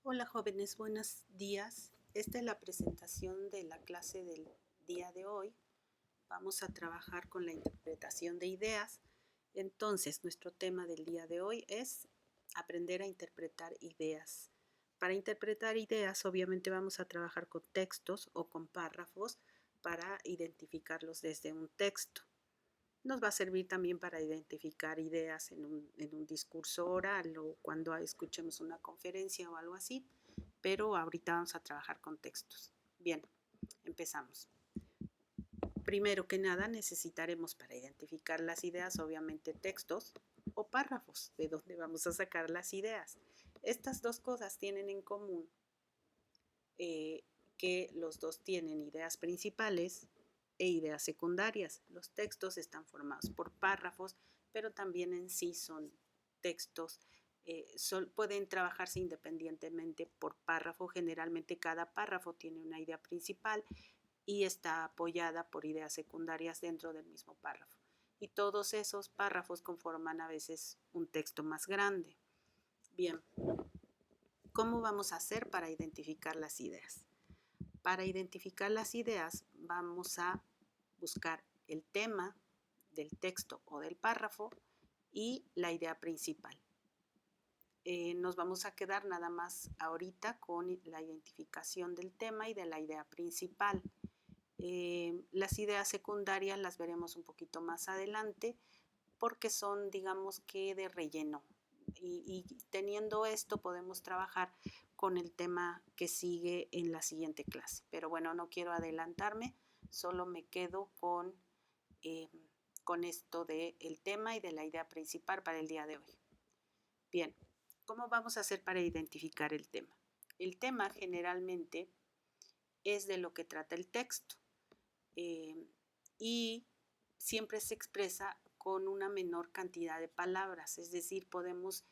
Hola jóvenes, buenos días. Esta es la presentación de la clase del día de hoy. Vamos a trabajar con la interpretación de ideas. Entonces, nuestro tema del día de hoy es aprender a interpretar ideas. Para interpretar ideas, obviamente vamos a trabajar con textos o con párrafos para identificarlos desde un texto. Nos va a servir también para identificar ideas en un discurso oral o cuando escuchemos una conferencia o algo así, pero ahorita vamos a trabajar con textos. Bien, empezamos. Primero que nada necesitaremos para identificar las ideas, obviamente, textos o párrafos, de donde vamos a sacar las ideas. Estas dos cosas tienen en común que los dos tienen ideas principales e ideas secundarias. Los textos están formados por párrafos, pero también en sí son textos. Pueden trabajarse independientemente por párrafo. Generalmente cada párrafo tiene una idea principal y está apoyada por ideas secundarias dentro del mismo párrafo. Y todos esos párrafos conforman a veces un texto más grande. Bien, ¿cómo vamos a hacer para identificar las ideas? Para identificar las ideas vamos a buscar el tema del texto o del párrafo y la idea principal. Nos vamos a quedar nada más ahorita con la identificación del tema y de la idea principal. Las ideas secundarias las veremos un poquito más adelante porque son, digamos que, de relleno. Y teniendo esto podemos trabajar con el tema que sigue en la siguiente clase. Pero bueno, no quiero adelantarme, solo me quedo con esto del tema y de la idea principal para el día de hoy. Bien, ¿cómo vamos a hacer para identificar el tema? El tema generalmente es de lo que trata el texto y siempre se expresa con una menor cantidad de palabras, es decir, podemos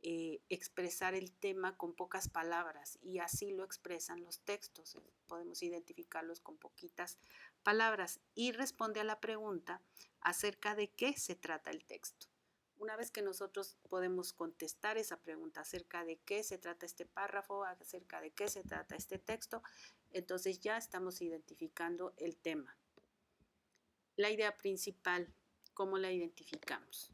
expresar el tema con pocas palabras y así lo expresan los textos, podemos identificarlos con poquitas palabras y responde a la pregunta acerca de qué se trata el texto. Una vez que nosotros podemos contestar esa pregunta acerca de qué se trata este párrafo, acerca de qué se trata este texto, entonces ya estamos identificando el tema. La idea principal, ¿cómo la identificamos?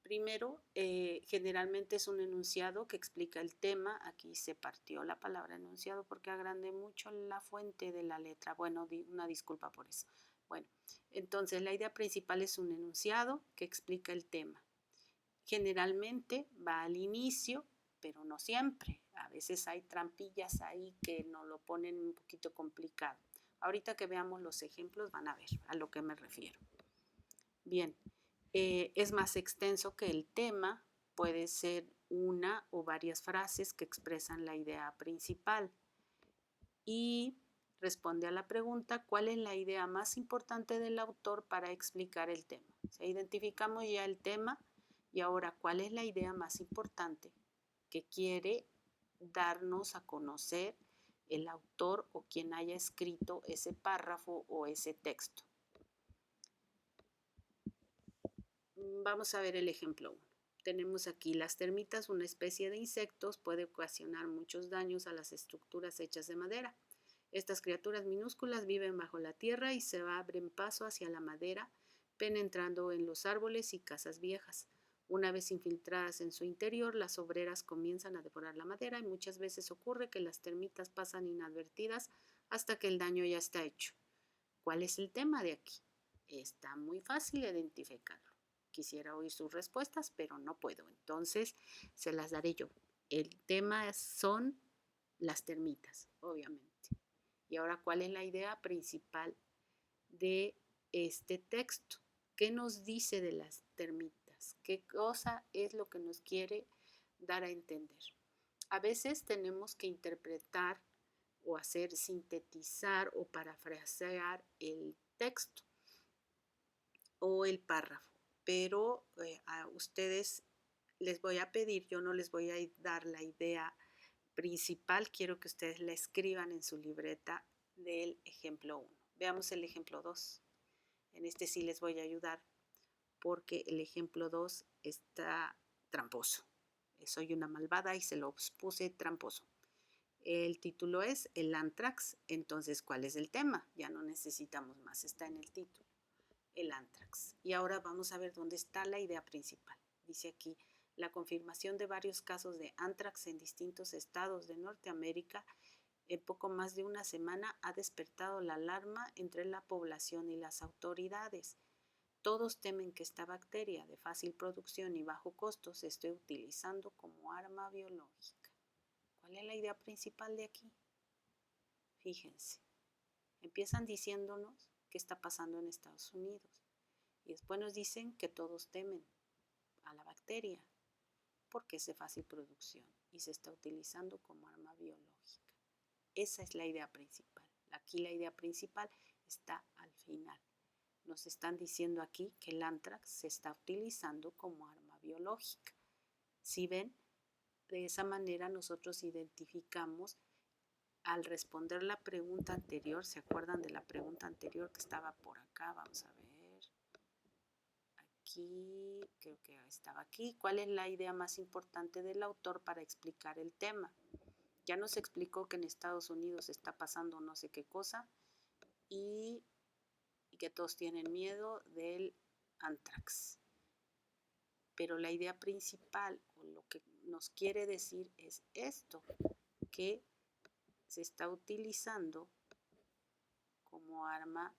Primero, generalmente es un enunciado que explica el tema. Aquí se partió la palabra enunciado porque agrandé mucho la fuente de la letra. Bueno, una disculpa por eso. Bueno, entonces la idea principal es un enunciado que explica el tema. Generalmente va al inicio, pero no siempre. A veces hay trampillas ahí que nos lo ponen un poquito complicado. Ahorita que veamos los ejemplos van a ver a lo que me refiero. Bien, es más extenso que el tema, puede ser una o varias frases que expresan la idea principal y responde a la pregunta ¿cuál es la idea más importante del autor para explicar el tema? O sea, identificamos ya el tema y ahora ¿cuál es la idea más importante que quiere darnos a conocer el autor o quien haya escrito ese párrafo o ese texto? Vamos a ver el ejemplo 1. Tenemos aquí las termitas, una especie de insectos, puede ocasionar muchos daños a las estructuras hechas de madera. Estas criaturas minúsculas viven bajo la tierra y se abren paso hacia la madera, penetrando en los árboles y casas viejas. Una vez infiltradas en su interior, las obreras comienzan a devorar la madera y muchas veces ocurre que las termitas pasan inadvertidas hasta que el daño ya está hecho. ¿Cuál es el tema de aquí? Está muy fácil identificarlo. Quisiera oír sus respuestas, pero no puedo. Entonces, se las daré yo. El tema son las termitas, obviamente. Y ahora, ¿cuál es la idea principal de este texto? ¿Qué nos dice de las termitas? ¿Qué cosa es lo que nos quiere dar a entender? A veces tenemos que interpretar o hacer sintetizar o parafrasear el texto o el párrafo, pero a ustedes les voy a pedir, yo no les voy a dar la idea principal, quiero que ustedes la escriban en su libreta del ejemplo 1. Veamos el ejemplo 2. En este sí les voy a ayudar porque el ejemplo 2 está tramposo. Soy una malvada y se los puse tramposo. El título es el anthrax. Entonces, ¿cuál es el tema? Ya no necesitamos más, está en el título. El anthrax. Y ahora vamos a ver dónde está la idea principal. Dice aquí, la confirmación de varios casos de anthrax en distintos estados de Norteamérica en poco más de una semana ha despertado la alarma entre la población y las autoridades. Todos temen que esta bacteria de fácil producción y bajo costo se esté utilizando como arma biológica. ¿Cuál es la idea principal de aquí? Fíjense, empiezan diciéndonos qué está pasando en Estados Unidos y después nos dicen que todos temen a la bacteria porque es de fácil producción y se está utilizando como arma biológica. Esa es la idea principal. Aquí la idea principal está al final. Nos están diciendo aquí que el anthrax se está utilizando como arma biológica. Si ven, de esa manera nosotros identificamos al responder la pregunta anterior. ¿Se acuerdan de la pregunta anterior que estaba por acá? Vamos a ver. Aquí, creo que estaba aquí. ¿Cuál es la idea más importante del autor para explicar el tema? Ya nos explicó que en Estados Unidos está pasando no sé qué cosa y que todos tienen miedo del anthrax. Pero la idea principal o lo que nos quiere decir es esto, que se está utilizando como arma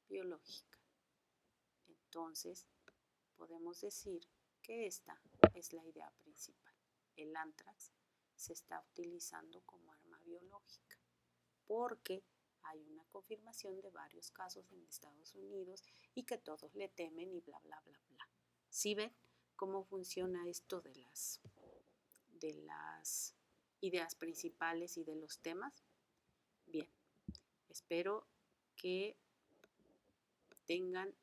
biológica. Entonces, podemos decir que esta es la idea principal. El anthrax se está utilizando como arma biológica porque hay una confirmación de varios casos en Estados Unidos y que todos le temen y bla, bla, bla, bla. ¿Sí ven cómo funciona esto de las ideas principales y de los temas? Bien, espero que tengan,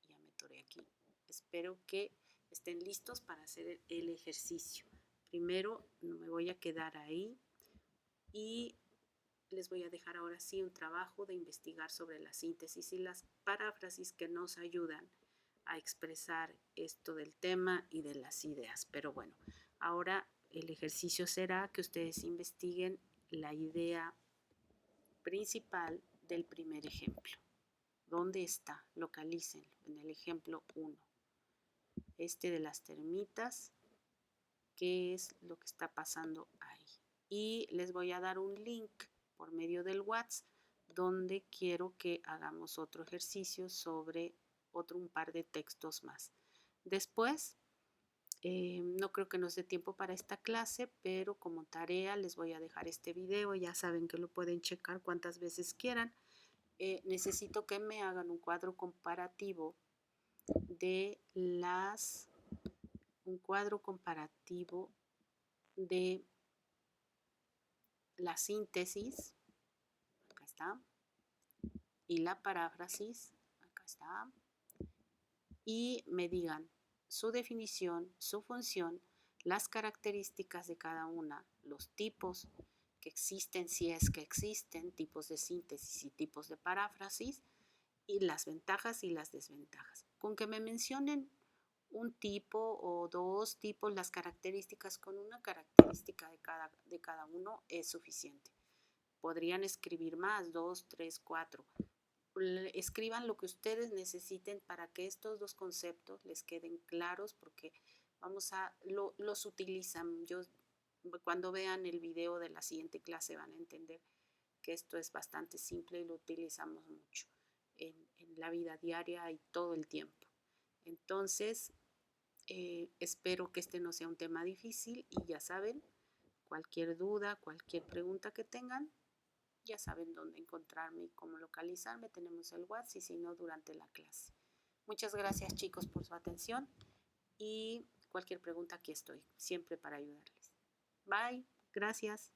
ya me atoré aquí, espero que estén listos para hacer el ejercicio. Primero me voy a quedar ahí y les voy a dejar ahora sí un trabajo de investigar sobre la síntesis y las paráfrasis que nos ayudan a expresar esto del tema y de las ideas. Pero bueno, ahora el ejercicio será que ustedes investiguen la idea principal del primer ejemplo. ¿Dónde está? Localícenlo en el ejemplo 1. Este de las termitas, ¿qué es lo que está pasando ahí? Y les voy a dar un link por medio del WhatsApp donde quiero que hagamos otro ejercicio sobre un par de textos más. Después, no creo que nos dé tiempo para esta clase, pero como tarea les voy a dejar este video. Ya saben que lo pueden checar cuantas veces quieran. Necesito que me hagan un cuadro comparativo de la síntesis, acá está, y la paráfrasis, acá está, y me digan su definición, su función, las características de cada una, los tipos que existen, si es que existen, tipos de síntesis y tipos de paráfrasis, y las ventajas y las desventajas. Con que me mencionen un tipo o dos tipos, las características, con una característica de cada uno es suficiente. Podrían escribir más, 2, 3, 4. Escriban lo que ustedes necesiten para que estos dos conceptos les queden claros, porque los utilizan. Cuando vean el video de la siguiente clase van a entender que esto es bastante simple y lo utilizamos mucho en la vida diaria y todo el tiempo. Entonces, espero que este no sea un tema difícil y ya saben, cualquier duda, cualquier pregunta que tengan, ya saben dónde encontrarme y cómo localizarme. Tenemos el WhatsApp y si no, durante la clase. Muchas gracias, chicos, por su atención y cualquier pregunta aquí estoy, siempre para ayudarles. Bye, gracias.